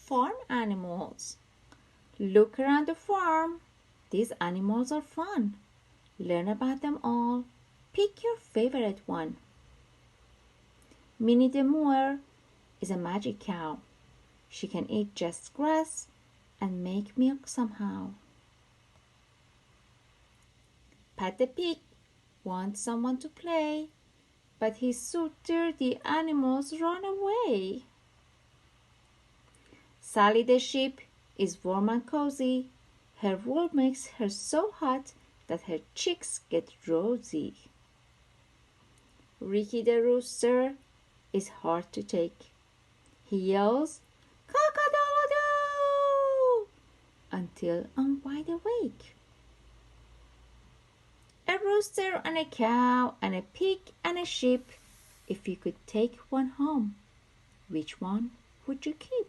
farm animals. Look around the farm. These animals are fun. Learn about them all. Pick your favorite one. Minnie the Moor is a magic cow. She can eat just grass and make milk somehow. Pat the pig wants someone to play, but he's so dirty animals run away. Sally the sheep is warm and cozy. Her wool makes her so hot that her cheeks get rosy. Ricky the rooster is hard to take. He yells, "Cock-a-doodle-doo!" until I'm wide awake. A rooster and a cow and a pig and a sheep. If you could take one home, which one would you keep?